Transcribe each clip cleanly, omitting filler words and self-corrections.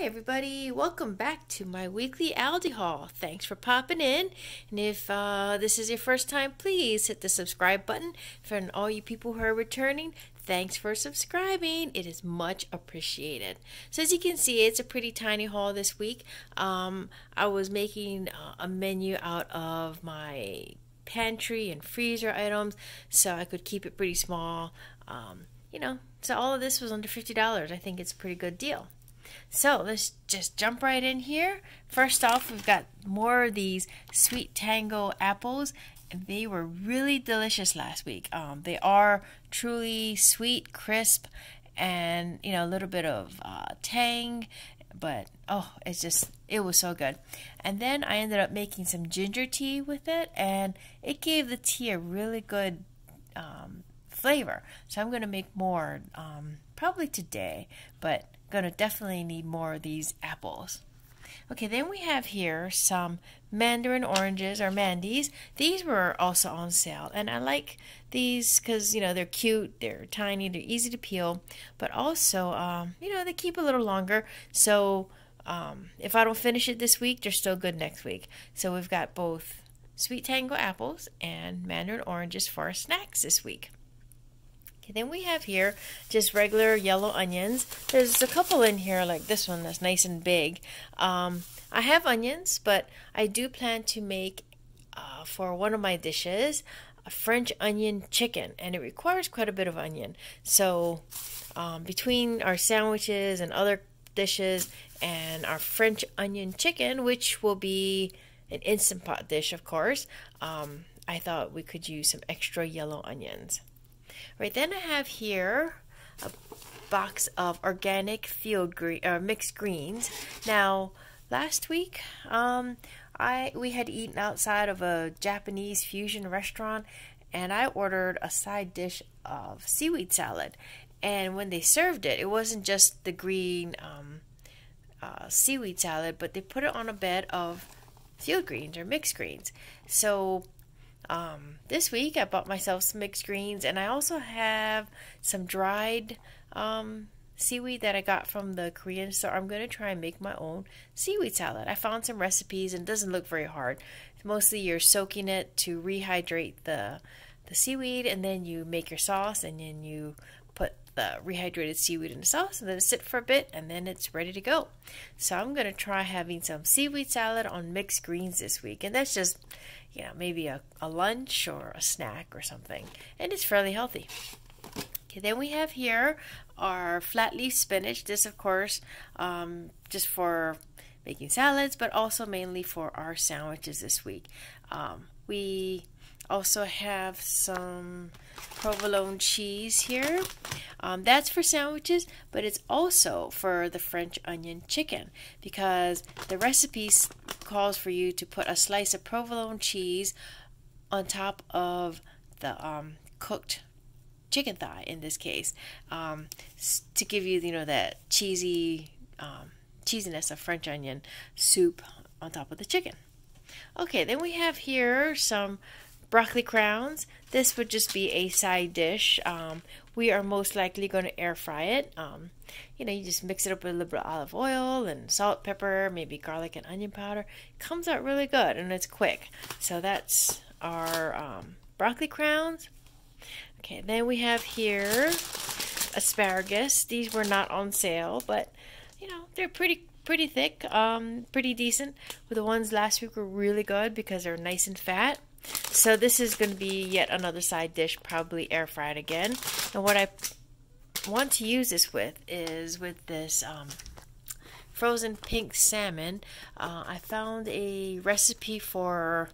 everybody, welcome back to my weekly ALDI haul. Thanks for popping in, and if this is your first time, please hit the subscribe button. For all you people who are returning, thanks for subscribing. It is much appreciated. So as you can see, it's a pretty tiny haul this week. I was making a menu out of my pantry and freezer items, so I could keep it pretty small. So all of this was under $50. I think it's a pretty good deal. So let's just jump right in here. First off, we've got more of these sweet Tango apples. They were really delicious last week. They are truly sweet, crisp, and a little bit of tang, but it was so good. And then I ended up making some ginger tea with it, and it gave the tea a really good flavor. So I'm going to make more probably today, but gonna definitely need more of these apples. Okay, then we have here some Mandarin oranges or Mandies. These were also on sale, and I like these because they're cute, they're tiny, they're easy to peel, but also they keep a little longer. So if I don't finish it this week, they're still good next week. So we've got both sweet Tango apples and Mandarin oranges for our snacks this week. Then we have here just regular yellow onions. There's a couple in here like this one that's nice and big. I have onions, but I do plan to make for one of my dishes a French onion chicken, and it requires quite a bit of onion. So between our sandwiches and other dishes and our French onion chicken, which will be an Instant Pot dish, of course, I thought we could use some extra yellow onions. Right, then I have here a box of organic mixed greens. Now, last week we had eaten outside of a Japanese fusion restaurant, and I ordered a side dish of seaweed salad. And when they served it, it wasn't just the green seaweed salad, but they put it on a bed of field greens or mixed greens. So this week I bought myself some mixed greens, and I also have some dried seaweed that I got from the Korean store. I'm going to try and make my own seaweed salad. I found some recipes, and it doesn't look very hard. Mostly you're soaking it to rehydrate the seaweed, and then you make your sauce, and then you put the rehydrated seaweed in the sauce and let it sit for a bit, and then it's ready to go. So I'm going to try having some seaweed salad on mixed greens this week, and that's just maybe a lunch or a snack or something, and it's fairly healthy. Okay, then we have here our flat leaf spinach. This, of course, just for making salads, but also mainly for our sandwiches this week. We also have some provolone cheese here. That's for sandwiches, but it's also for the French onion chicken, because the recipe calls for you to put a slice of provolone cheese on top of the cooked chicken thigh, in this case, to give you that cheesiness of French onion soup on top of the chicken. Okay, then we have here some broccoli crowns. This would just be a side dish. We are most likely going to air fry it. You just mix it up with a little bit of olive oil and salt, pepper, maybe garlic and onion powder. It comes out really good, and it's quick. So that's our broccoli crowns. Okay, then we have here asparagus. These were not on sale, but they're pretty thick, pretty decent. The ones last week were really good because they're nice and fat. So this is going to be yet another side dish, probably air fried again. And what I want to use this with is with this frozen pink salmon. I found a recipe for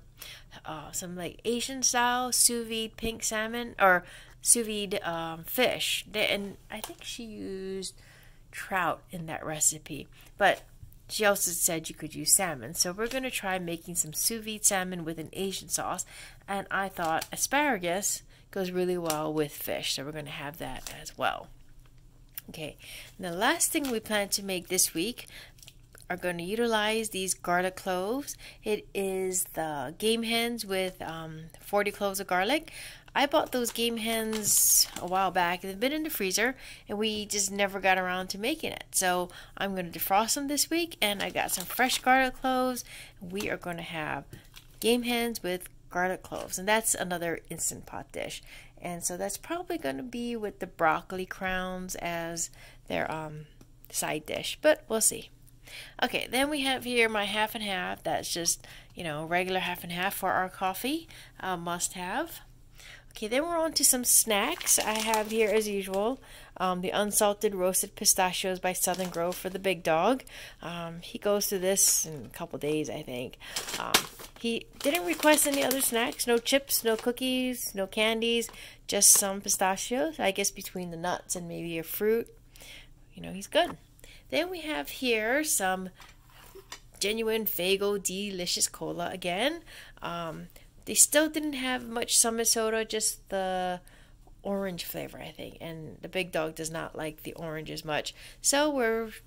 some like Asian style sous vide pink salmon, or sous vide fish. And I think she used trout in that recipe, but she also said you could use salmon. So we're going to try making some sous vide salmon with an Asian sauce. And I thought asparagus goes really well with fish, so we're going to have that as well. Okay, and the last thing we plan to make this week are going to utilize these garlic cloves. It is the game hens with 40 cloves of garlic. I bought those game hens a while back. They've been in the freezer, and we just never got around to making it. So I'm going to defrost them this week, and I got some fresh garlic cloves. We are going to have game hens with garlic cloves, and that's another Instant Pot dish. And so that's probably going to be with the broccoli crowns as their side dish, but we'll see. Okay, then we have here my half and half. That's just, regular half and half for our coffee, must have. Okay, then we're on to some snacks. I have here, as usual, the unsalted roasted pistachios by Southern Grove for the big dog. He goes through this in a couple days, I think. He didn't request any other snacks. No chips, no cookies, no candies, just some pistachios. I guess between the nuts and maybe a fruit. He's good. Then we have here some genuine Faygo delicious cola again. They still didn't have much summer soda, just the orange flavor, I think. And the big dog does not like the orange as much. So we've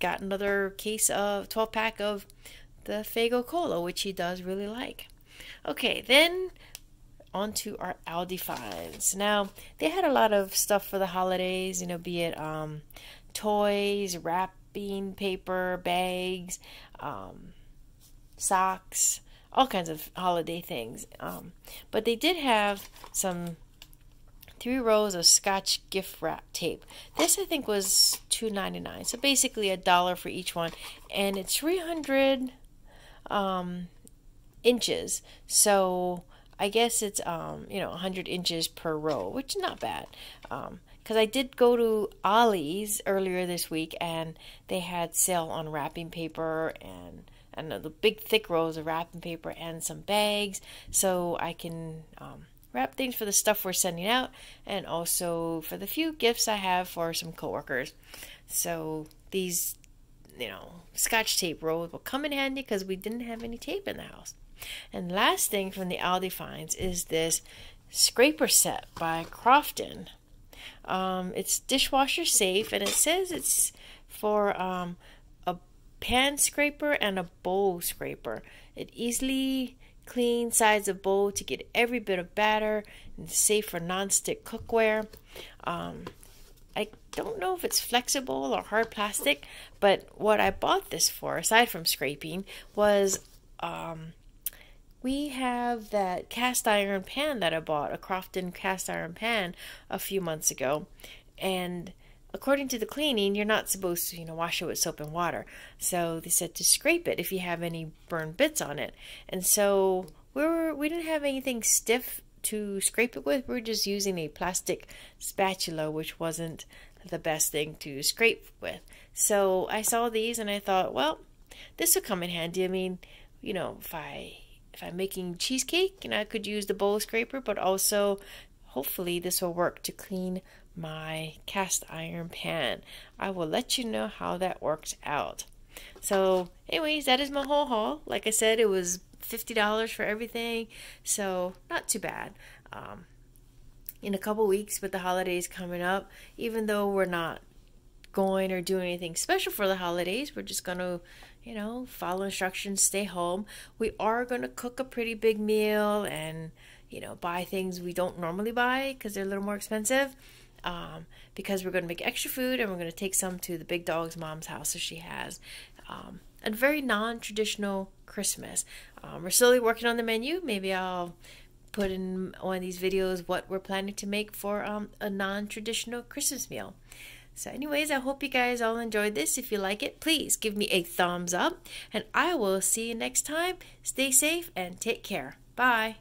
got another case of 12-pack of the Faygo Cola, which he does really like. Okay, then on to our ALDI finds. Now, they had a lot of stuff for the holidays, be it toys, wrapping paper, bags, socks, all kinds of holiday things. But they did have some 3 rows of Scotch gift wrap tape. This I think was $2.99, so basically $1 for each one, and it's 300 inches. So I guess it's 100 inches per row, which is not bad. Because I did go to ALDI's earlier this week, and they had sale on wrapping paper and the big thick rolls of wrapping paper and some bags, so I can wrap things for the stuff we're sending out, and also for the few gifts I have for some coworkers. So these, Scotch tape rolls will come in handy because we didn't have any tape in the house. And last thing from the ALDI finds is this scraper set by Crofton. It's dishwasher safe, and it says it's for a pan scraper and a bowl scraper. It easily cleans sides of bowl to get every bit of batter, and safe for non-stick cookware. I don't know if it's flexible or hard plastic, but what I bought this for, aside from scraping, was we have that cast iron pan that I bought, a Crofton cast iron pan, a few months ago, and according to the cleaning, you're not supposed to, wash it with soap and water. So they said to scrape it if you have any burned bits on it. And so we didn't have anything stiff to scrape it with. We were just using a plastic spatula, which wasn't the best thing to scrape with. So I saw these and I thought, well, this will come in handy. I mean, if I'm making cheesecake, I could use the bowl scraper, but also hopefully this will work to clean my cast iron pan. I will let you know how that works out. So anyways, that is my whole haul. Like I said, it was $50 for everything, so not too bad. In a couple weeks with the holidays coming up, even though we're not going or doing anything special for the holidays, we're just going to follow instructions, stay home. We are going to cook a pretty big meal and buy things we don't normally buy because they're a little more expensive, because we're going to make extra food, and we're going to take some to the big dog's mom's house, so she has a very non-traditional Christmas. We're slowly working on the menu. Maybe I'll put in one of these videos what we're planning to make for a non-traditional Christmas meal. So anyways, I hope you guys all enjoyed this. If you like it, please give me a thumbs up, and I will see you next time. Stay safe and take care. Bye.